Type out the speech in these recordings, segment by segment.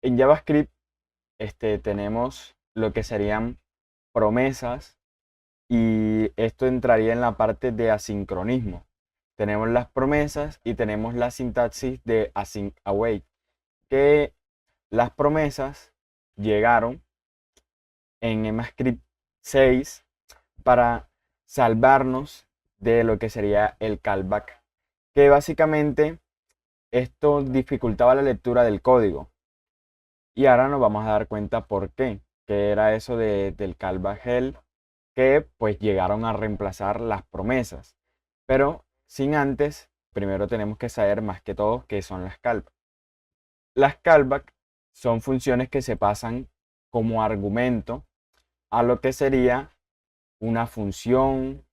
En JavaScript tenemos lo que serían promesas y esto entraría en la parte de asincronismo. Tenemos las promesas y tenemos la sintaxis de async await, que las promesas llegaron en EMAScript 6 para salvarnos de lo que sería el callback, que básicamente esto dificultaba la lectura del código. Y ahora nos vamos a dar cuenta por qué, que era eso del callback hell, que pues llegaron a reemplazar las promesas. Pero sin antes, primero tenemos que saber más que todo qué son las callbacks. Las callbacks son funciones que se pasan como argumento a lo que sería una función,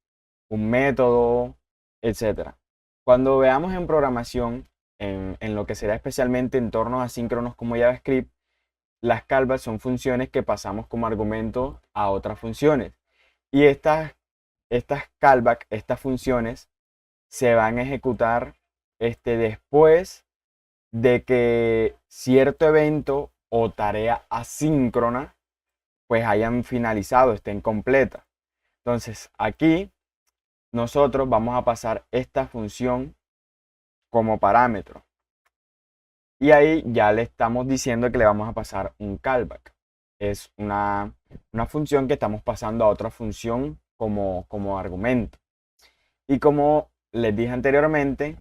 un método, etcétera. Cuando veamos en programación, en lo que será especialmente entornos asíncronos como JavaScript, las callbacks son funciones que pasamos como argumento a otras funciones. Y estas callbacks, estas funciones, se van a ejecutar después de que cierto evento o tarea asíncrona pues hayan finalizado, estén completas. Entonces aquí nosotros vamos a pasar esta función como parámetro. Y ahí ya le estamos diciendo que le vamos a pasar un callback. Es una función que estamos pasando a otra función como argumento. Y como les dije anteriormente,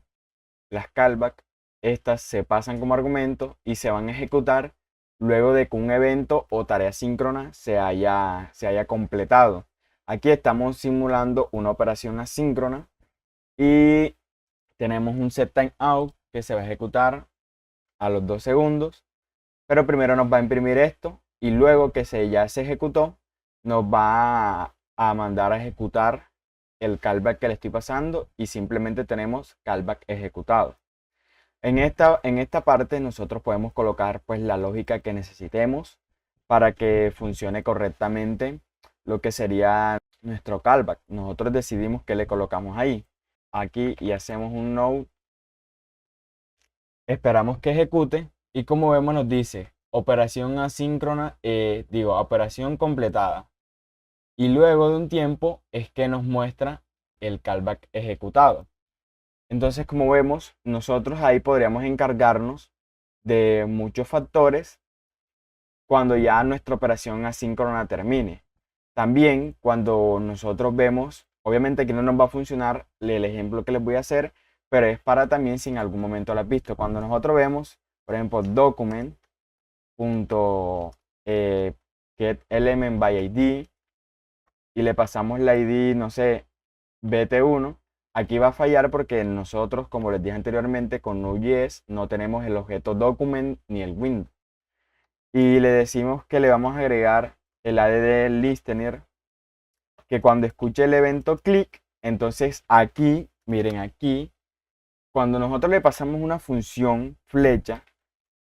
las callbacks, estas se pasan como argumento y se van a ejecutar luego de que un evento o tarea síncrona se haya completado. Aquí estamos simulando una operación asíncrona y tenemos un setTimeout que se va a ejecutar a los 2 segundos, pero primero nos va a imprimir esto y luego que ya se ejecutó, nos va a mandar a ejecutar el callback que le estoy pasando y simplemente tenemos callback ejecutado. En esta parte nosotros podemos colocar pues la lógica que necesitemos para que funcione correctamente lo que sería nuestro callback. Nosotros decidimos qué le colocamos ahí. Aquí y hacemos un node, esperamos que ejecute y como vemos nos dice operación asíncrona, operación completada. Y luego de un tiempo es que nos muestra el callback ejecutado. Entonces, como vemos, nosotros ahí podríamos encargarnos de muchos factores cuando ya nuestra operación asíncrona termine. También cuando nosotros vemos, obviamente aquí no nos va a funcionar el ejemplo que les voy a hacer, pero es para también si en algún momento lo has visto. Cuando nosotros vemos, por ejemplo, document.getElementById y le pasamos la ID, no sé, BT1, aquí va a fallar porque nosotros, como les dije anteriormente, con Node.js no tenemos el objeto document ni el window. Y le decimos que le vamos a agregar el add listener, que cuando escuche el evento click, entonces aquí, miren aquí, cuando nosotros le pasamos una función flecha,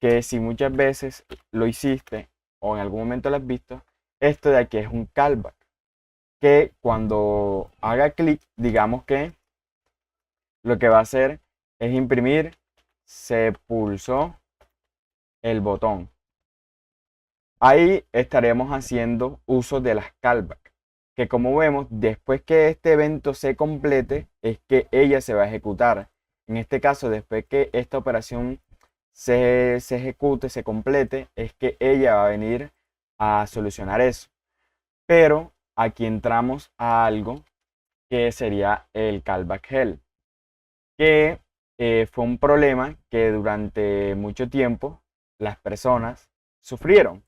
que si muchas veces lo hiciste o en algún momento lo has visto, esto de aquí es un callback, que cuando haga clic, digamos que lo que va a hacer es imprimir, se pulsó el botón. Ahí estaremos haciendo uso de las callbacks, que como vemos, después que este evento se complete, es que ella se va a ejecutar. En este caso, después que esta operación se ejecute, se complete, es que ella va a venir a solucionar eso. Pero aquí entramos a algo que sería el callback hell, que fue un problema que durante mucho tiempo las personas sufrieron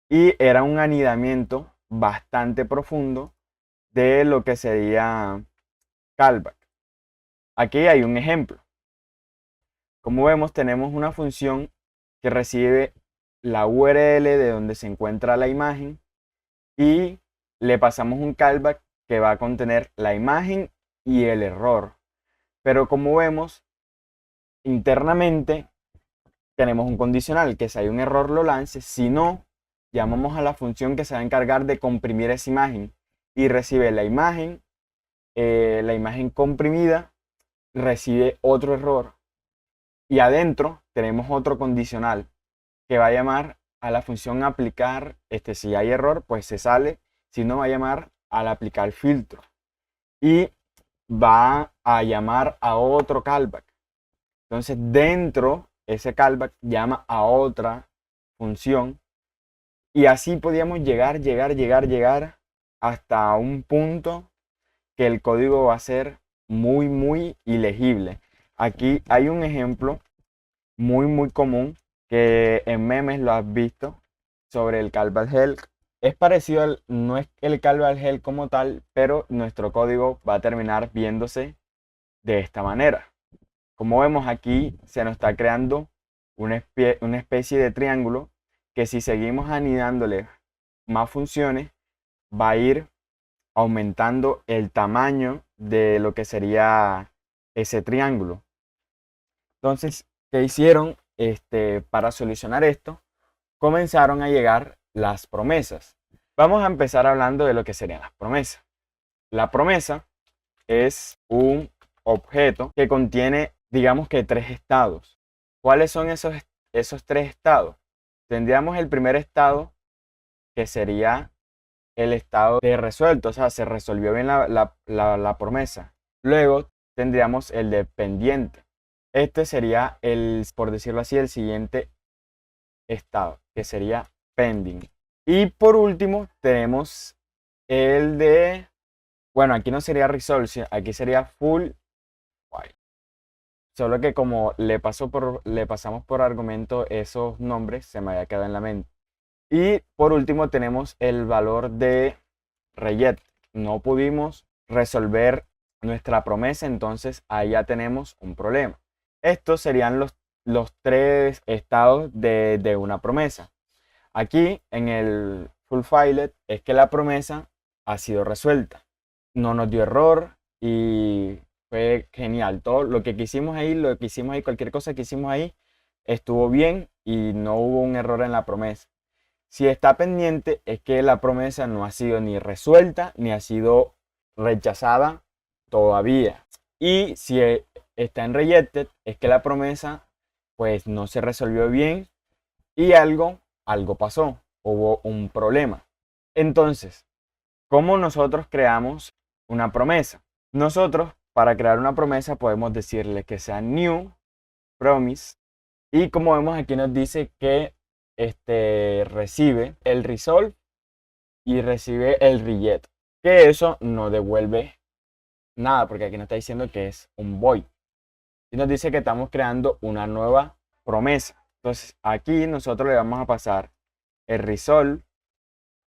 y era un anidamiento bastante profundo de lo que sería callback. Aquí hay un ejemplo. Como vemos, tenemos una función que recibe la URL de donde se encuentra la imagen y le pasamos un callback que va a contener la imagen y el error. Pero como vemos, internamente tenemos un condicional que si hay un error lo lance, si no, llamamos a la función que se va a encargar de comprimir esa imagen y recibe la imagen comprimida, recibe otro error y adentro tenemos otro condicional que va a llamar a la función aplicar, si hay error, pues se sale, si no va a llamar al aplicar filtro y va a llamar a otro callback. Entonces dentro ese callback llama a otra función y así podíamos llegar hasta un punto que el código va a ser muy ilegible. Aquí hay un ejemplo muy común que en memes lo has visto sobre el callback help. Es parecido no es el callback help como tal, pero nuestro código va a terminar viéndose de esta manera. Como vemos aquí, se nos está creando una especie de triángulo que si seguimos anidándole más funciones, va a ir aumentando el tamaño de lo que sería ese triángulo. Entonces, ¿qué hicieron? Para solucionar esto, comenzaron a llegar las promesas. Vamos a empezar hablando de lo que serían las promesas. La promesa es un objeto que contiene, digamos que tres estados. ¿Cuáles son esos tres estados? Tendríamos el primer estado, que sería el estado de resuelto, o sea, se resolvió bien la promesa. Luego tendríamos el de pendiente. Este sería por decirlo así, el siguiente estado, que sería pending. Y por último tenemos el de, bueno, aquí no sería resolve, aquí sería full while. Solo que como le pasamos por argumento esos nombres, se me había quedado en la mente. Y por último tenemos el valor de reject. No pudimos resolver nuestra promesa, entonces ahí ya tenemos un problema. Estos serían los tres estados de una promesa. Aquí en el full file es que la promesa ha sido resuelta. No nos dio error y fue genial. Todo lo que hicimos ahí, cualquier cosa que hicimos ahí, estuvo bien y no hubo un error en la promesa. Si está pendiente es que la promesa no ha sido ni resuelta ni ha sido rechazada todavía. Y si está en rejected es que la promesa pues no se resolvió bien y algo pasó, hubo un problema. Entonces, ¿cómo nosotros creamos una promesa? Nosotros para crear una promesa podemos decirle que sea new promise y como vemos aquí nos dice que recibe el resolve y recibe el reject, que eso no devuelve nada porque aquí nos está diciendo que es un void y nos dice que estamos creando una nueva promesa. Entonces aquí nosotros le vamos a pasar el resolve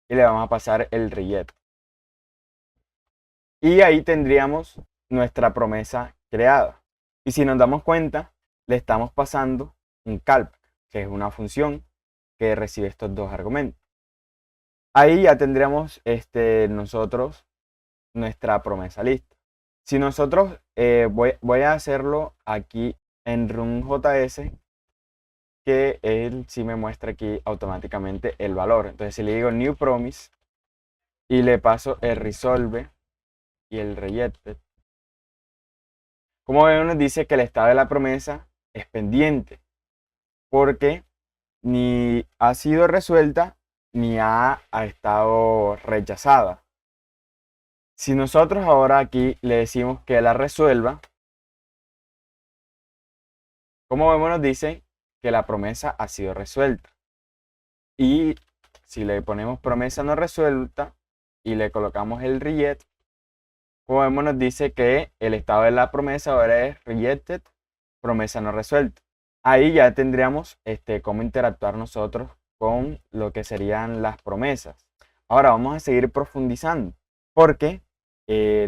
y le vamos a pasar el reject y ahí tendríamos nuestra promesa creada. Y si nos damos cuenta, le estamos pasando un callback, que es una función que recibe estos dos argumentos. Ahí ya tendríamos nosotros nuestra promesa lista. Si nosotros voy a hacerlo aquí en runjs, que él sí me muestra aquí automáticamente el valor. Entonces si le digo new promise y le paso el resolve y el rejected, como vemos nos dice que el estado de la promesa es pendiente porque ni ha sido resuelta ni ha estado rechazada. Si nosotros ahora aquí le decimos que la resuelva, como vemos nos dice que la promesa ha sido resuelta. Y si le ponemos promesa no resuelta y le colocamos el reject, como vemos nos dice que el estado de la promesa ahora es rejected, promesa no resuelta. Ahí ya tendríamos cómo interactuar nosotros con lo que serían las promesas. Ahora vamos a seguir profundizando porque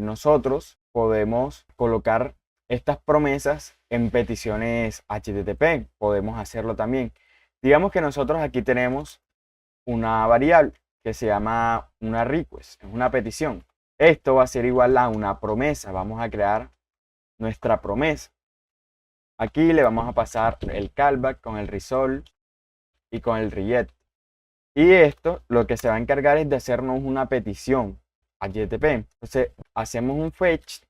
nosotros podemos colocar estas promesas en peticiones HTTP. Podemos hacerlo también. Digamos que nosotros aquí tenemos una variable que se llama una request, es una petición. Esto va a ser igual a una promesa. Vamos a crear nuestra promesa. Aquí le vamos a pasar el callback con el resolve y con el reject. Y esto lo que se va a encargar es de hacernos una petición HTTP. Entonces hacemos un fetch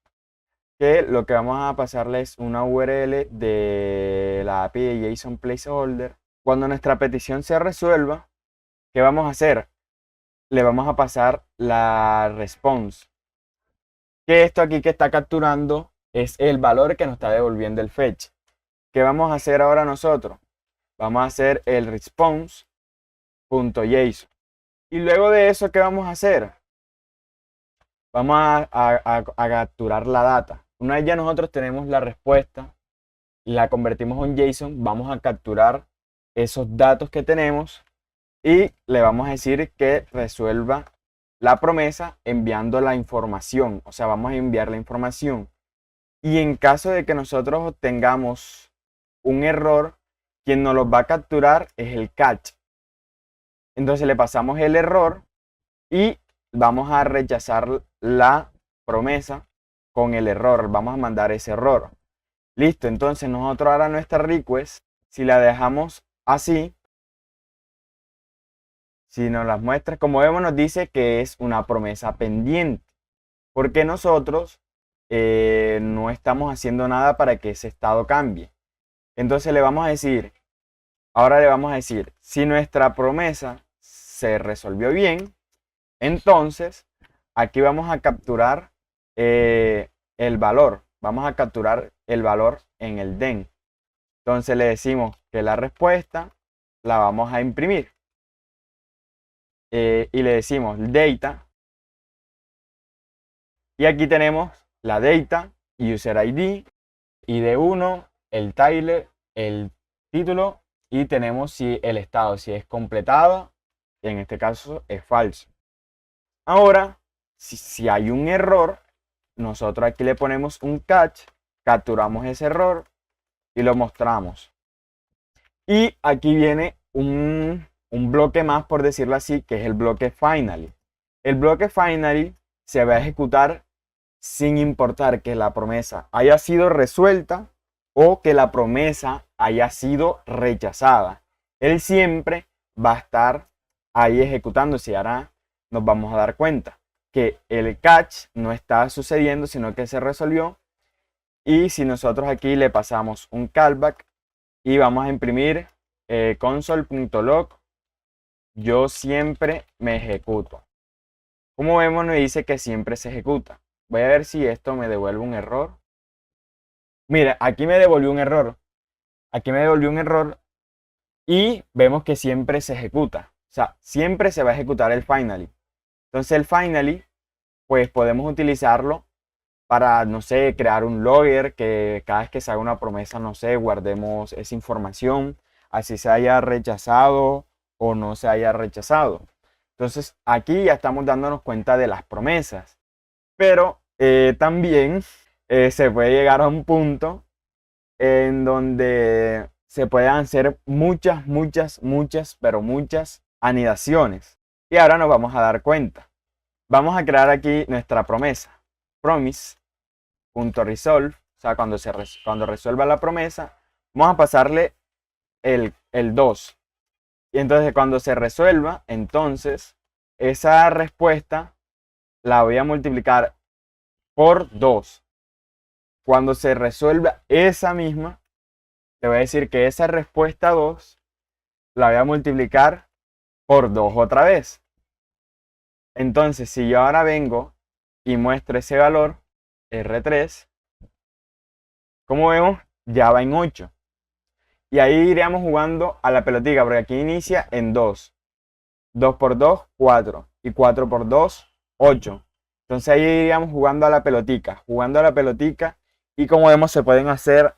que lo que vamos a pasarle es una URL de la API de JSON placeholder Cuando nuestra petición se resuelva, ¿qué vamos a hacer? Le vamos a pasar la response. Que esto aquí que está capturando es el valor que nos está devolviendo el fetch. ¿Qué vamos a hacer ahora nosotros? Vamos a hacer el response.json. Y luego de eso, ¿qué vamos a hacer? Vamos a capturar la data. Una vez ya nosotros tenemos la respuesta y la convertimos en JSON, vamos a capturar esos datos que tenemos y le vamos a decir que resuelva la promesa enviando la información. O sea, vamos a enviar la información. Y en caso de que nosotros obtengamos un error, quien nos lo va a capturar es el catch. Entonces le pasamos el error y vamos a rechazar la promesa con el error. Vamos a mandar ese error. Listo, entonces nosotros ahora nuestra request, si la dejamos así, si nos las muestra, como vemos nos dice que es una promesa pendiente. Porque nosotros no estamos haciendo nada para que ese estado cambie. Entonces le vamos a decir, ahora le vamos a decir, si nuestra promesa se resolvió bien, entonces aquí vamos a capturar el valor. Vamos a capturar el valor en el den. Entonces le decimos que la respuesta la vamos a imprimir. Y le decimos data. Y aquí tenemos la data, user ID, ID1, el title, el título y tenemos si el estado, si es completado, y en este caso es falso. Ahora, si hay un error, nosotros aquí le ponemos un catch, capturamos ese error y lo mostramos. Y aquí viene un bloque más, por decirlo así, que es el bloque finally. El bloque finally se va a ejecutar sin importar que la promesa haya sido resuelta o que la promesa haya sido rechazada. Él siempre va a estar ahí ejecutándose y ahora nos vamos a dar cuenta que el catch no está sucediendo, sino que se resolvió. Y si nosotros aquí le pasamos un callback y vamos a imprimir console.log, yo siempre me ejecuto. Como vemos nos dice que siempre se ejecuta. Voy a ver si esto me devuelve un error. Mira, aquí me devolvió un error. Aquí me devolvió un error y vemos que siempre se ejecuta. O sea, siempre se va a ejecutar el finally. Entonces el finally, pues podemos utilizarlo para, no sé, crear un logger que cada vez que se haga una promesa, no sé, guardemos esa información, así se haya rechazado o no se haya rechazado. Entonces aquí ya estamos dándonos cuenta de las promesas. Pero también se puede llegar a un punto en donde se pueden hacer pero muchas anidaciones. Y ahora nos vamos a dar cuenta. Vamos a crear aquí nuestra promesa. Promise.resolve. O sea, cuando resuelva la promesa, vamos a pasarle el 2. Y entonces cuando se resuelva, entonces esa respuesta la voy a multiplicar por 2. Cuando se resuelva esa misma, te voy a decir que esa respuesta 2 la voy a multiplicar por 2 otra vez. Entonces, si yo ahora vengo y muestro ese valor, R3, como vemos, ya va en 8. Y ahí iríamos jugando a la pelotica, porque aquí inicia en 2. 2 por 2, 4. Y 4 por 2, 8. Entonces ahí iríamos jugando a la pelotica. Y como vemos se pueden hacer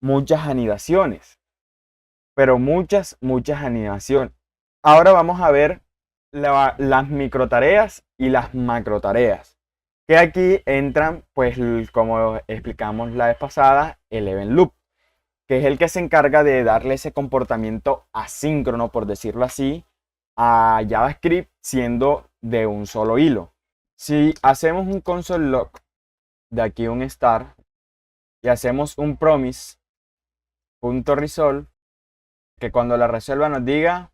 muchas anidaciones. Pero muchas anidaciones. Ahora vamos a ver las microtareas y las macrotareas. Que aquí entran, pues como explicamos la vez pasada, el event loop. Que es el que se encarga de darle ese comportamiento asíncrono, por decirlo así, a JavaScript siendo de un solo hilo. Si hacemos un console log, de aquí un start, y hacemos un promise.resolve, que cuando la resuelva nos diga,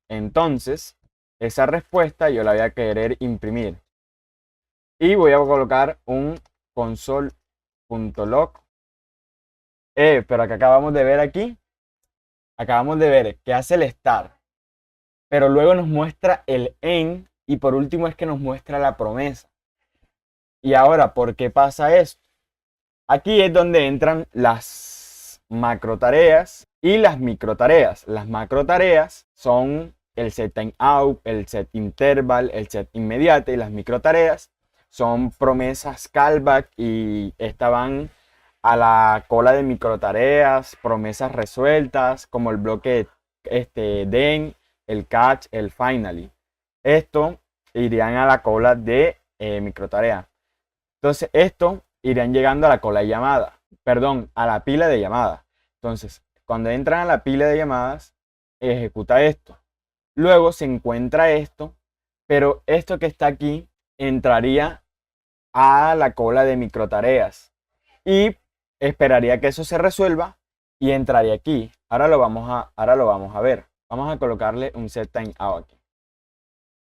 entonces esa respuesta yo la voy a querer imprimir. Y voy a colocar un console.log. Pero que acabamos de ver aquí, Acabamos de ver que hace el start, pero luego nos muestra el end y por último es que nos muestra la promesa. Y ahora, ¿por qué pasa esto? Aquí es donde entran las macro tareas y las micro tareas. Las macro tareas son el set timeout, el set interval, el set inmediate, y las micro tareas son promesas callback y estaban a la cola de micro tareas, promesas resueltas como el bloque then, el catch, el finally. Esto irían a la cola de micro tarea. Entonces esto irían llegando a la cola de llamada, perdón, a la pila de llamadas. Entonces, cuando entran a la pila de llamadas, ejecuta esto. Luego se encuentra esto, pero esto que está aquí entraría a la cola de microtareas y esperaría que eso se resuelva y entraría aquí. Ahora lo vamos a ver. Vamos a colocarle un set timeout aquí.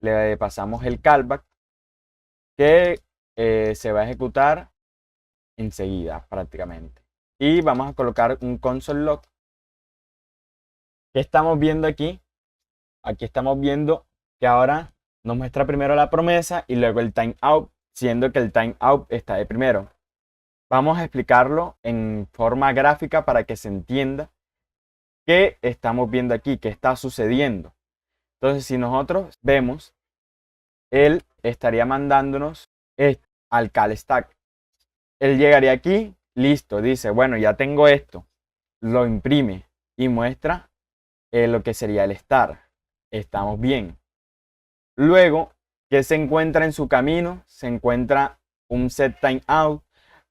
Le pasamos el callback que se va a ejecutar enseguida prácticamente. Y vamos a colocar un console log. ¿Qué estamos viendo aquí? Aquí estamos viendo que ahora nos muestra primero la promesa y luego el timeout, siendo que el timeout está de primero. Vamos a explicarlo en forma gráfica para que se entienda qué estamos viendo aquí, qué está sucediendo. Entonces, si nosotros vemos, él estaría mandándonos al call stack. Él llegaría aquí, listo, dice, bueno, ya tengo esto, lo imprime y muestra lo que sería el start. Estamos bien. Luego, ¿qué se encuentra en su camino? Se encuentra un set timeout,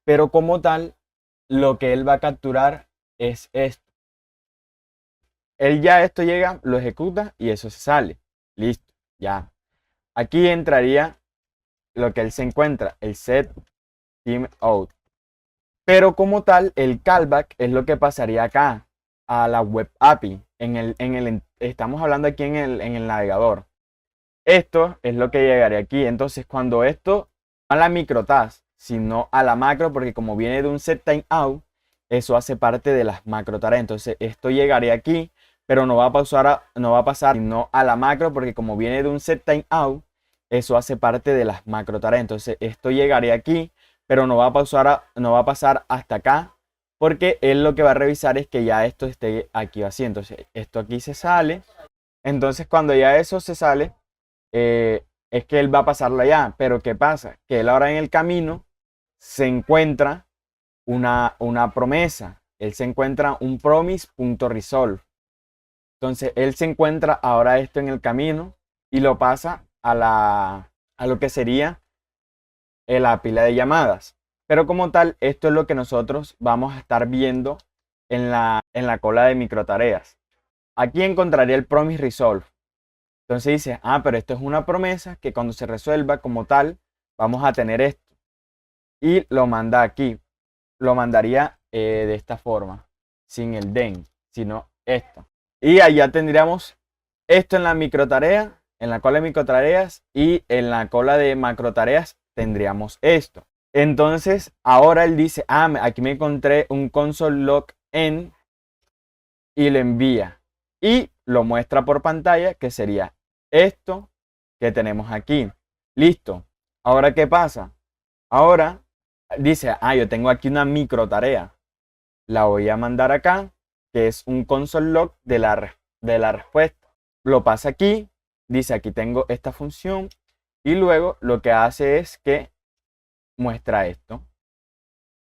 pero como tal, lo que él va a capturar es esto. Él ya esto llega, lo ejecuta y eso se sale. Listo, ya. Aquí entraría lo que él se encuentra, el set timeout. Pero como tal, el callback es lo que pasaría acá a la web API. Estamos hablando aquí en el navegador. Esto es lo que llegaría aquí. Entonces, cuando esto no a la microtask, sino a la macro, porque como viene de un set timeout, eso hace parte de las macro tareas. Entonces, esto llegaría aquí, pero no va a pasar sino a la macro, porque como viene de un set timeout, eso hace parte de las macro tareas. Entonces, esto llegaría aquí, pero no va a pasar hasta acá, porque él lo que va a revisar es que ya esto esté aquí así. Entonces, esto aquí se sale. Entonces, cuando ya eso se sale, es que él va a pasarlo allá. Pero ¿qué pasa? Que él ahora en el camino se encuentra una promesa. Él se encuentra un promise.resolve. Entonces, él se encuentra ahora esto en el camino y lo pasa a lo que sería la pila de llamadas. Pero como tal, esto es lo que nosotros vamos a estar viendo en la cola de microtareas. Aquí encontraría el promise resolve. Entonces dice, pero esto es una promesa que cuando se resuelva como tal, vamos a tener esto. Y lo manda aquí. Lo mandaría de esta forma, sin el then, sino esto. Y allá tendríamos esto en la microtarea, en la cola de microtareas, y en la cola de macrotareas tendríamos esto. Entonces, ahora él dice, aquí me encontré un console log en y lo envía. Y lo muestra por pantalla, que sería esto que tenemos aquí. Listo. Ahora, ¿qué pasa? Ahora dice, yo tengo aquí una micro tarea. La voy a mandar acá, que es un console log de la respuesta. Lo pasa aquí, dice, aquí tengo esta función. Y luego lo que hace es que muestra esto.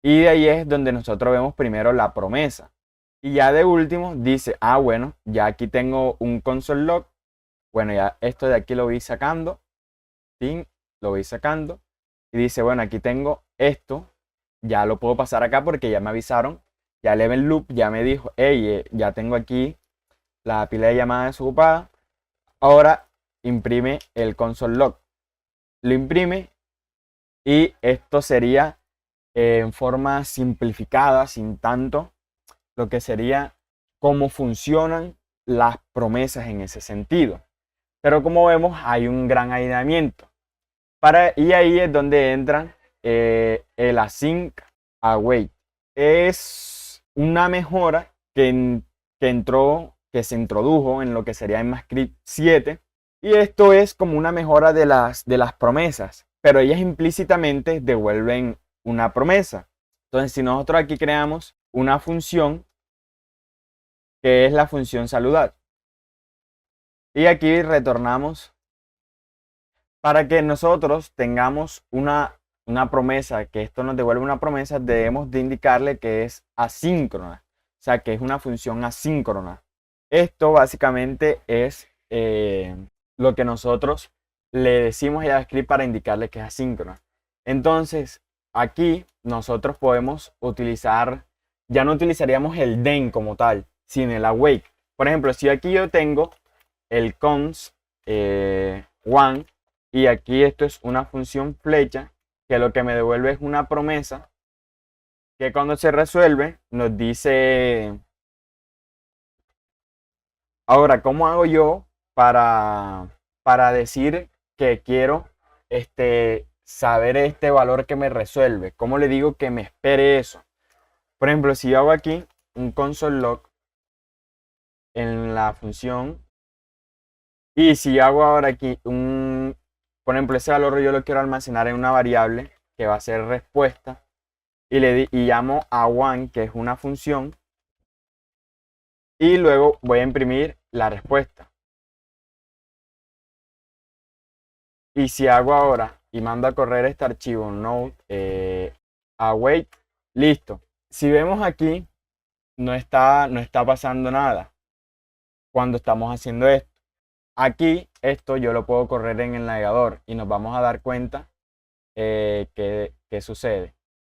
Y de ahí es donde nosotros vemos primero la promesa. Y ya de último dice, bueno, ya aquí tengo un console log. Bueno, ya esto de aquí lo voy sacando. ¿Sí? Lo voy sacando. Y dice, bueno, aquí tengo esto. Ya lo puedo pasar acá porque ya me avisaron. Ya Level Loop ya me dijo, hey, ya tengo aquí la pila de llamadas desocupada. Ahora imprime el console log. Lo imprime y esto sería en forma simplificada, sin tanto, lo que sería cómo funcionan las promesas en ese sentido. Pero como vemos, hay un gran alineamiento. Y ahí es donde entran el async await. Es una mejora que entró que se introdujo en lo que sería ECMAScript 7. Y esto es como una mejora de las promesas, pero ellas implícitamente devuelven una promesa. Entonces, si nosotros aquí creamos una función que es la función saludar, y aquí retornamos para que nosotros tengamos una promesa, que esto nos devuelve una promesa, debemos de indicarle que es asíncrona, o sea, que es una función asíncrona. Esto básicamente es lo que nosotros le decimos a JavaScript para indicarle que es asíncrona. Entonces, aquí nosotros podemos utilizar, ya no utilizaríamos el then como tal, sino el await. Por ejemplo, si aquí yo tengo el const one, y aquí esto es una función flecha, que lo que me devuelve es una promesa, que cuando se resuelve nos dice... Ahora, ¿cómo hago yo para decir que quiero saber este valor que me resuelve? ¿Cómo le digo que me espere eso? Por ejemplo, si yo hago aquí un console log en la función, y si hago ahora aquí por ejemplo, ese valor yo lo quiero almacenar en una variable que va a ser respuesta, y llamo a one, que es una función, y luego voy a imprimir la respuesta. Y si hago ahora y mando a correr este archivo node await, listo. Si vemos aquí, no está pasando nada cuando estamos haciendo esto. Aquí esto yo lo puedo correr en el navegador y nos vamos a dar cuenta que sucede.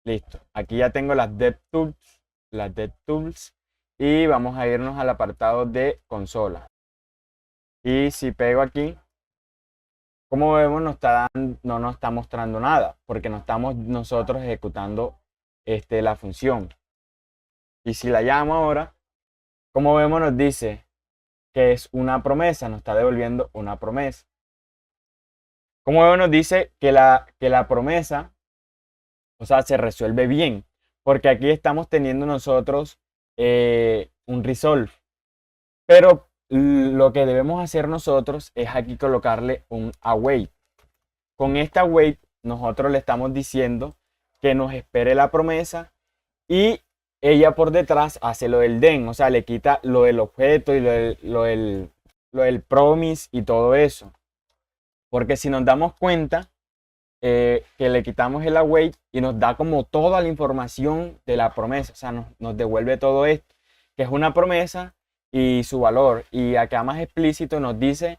Listo. Aquí ya tengo las DevTools, y vamos a irnos al apartado de consola. Y si pego aquí, como vemos, no nos está mostrando nada, porque no estamos nosotros ejecutando la función. Y si la llamo ahora, como vemos, nos dice que es una promesa, nos está devolviendo una promesa. Como vemos, nos dice que la promesa, o sea, se resuelve bien, porque aquí estamos teniendo nosotros un resolve. Pero lo que debemos hacer nosotros es aquí colocarle un await. Con esta await nosotros le estamos diciendo que nos espere la promesa, y ella por detrás hace lo del then, o sea, le quita lo del objeto y lo del promise y todo eso. Porque si nos damos cuenta que le quitamos el await y nos da como toda la información de la promesa, o sea, nos devuelve todo esto, que es una promesa y su valor. Y acá más explícito nos dice,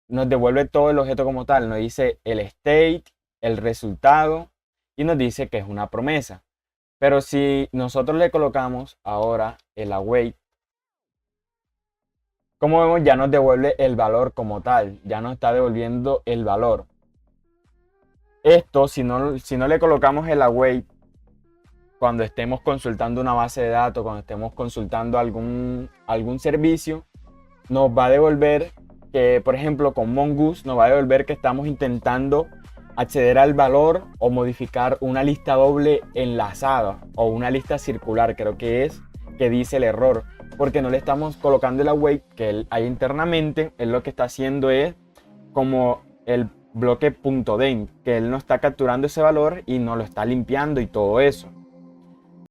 nos devuelve todo el objeto como tal, nos dice el state, el resultado, y nos dice que es una promesa. Pero si nosotros le colocamos ahora el await, como vemos, ya nos devuelve el valor como tal, ya nos está devolviendo el valor. Esto, si no le colocamos el await, cuando estemos consultando una base de datos, cuando estemos consultando algún servicio, nos va a devolver que, por ejemplo, con Mongoose, nos va a devolver que estamos intentando acceder al valor o modificar una lista doble enlazada o una lista circular, creo que es, que dice el error, porque no le estamos colocando el await que él hay internamente. Él lo que está haciendo es como el bloque .den, que él no está capturando ese valor y no lo está limpiando y todo eso.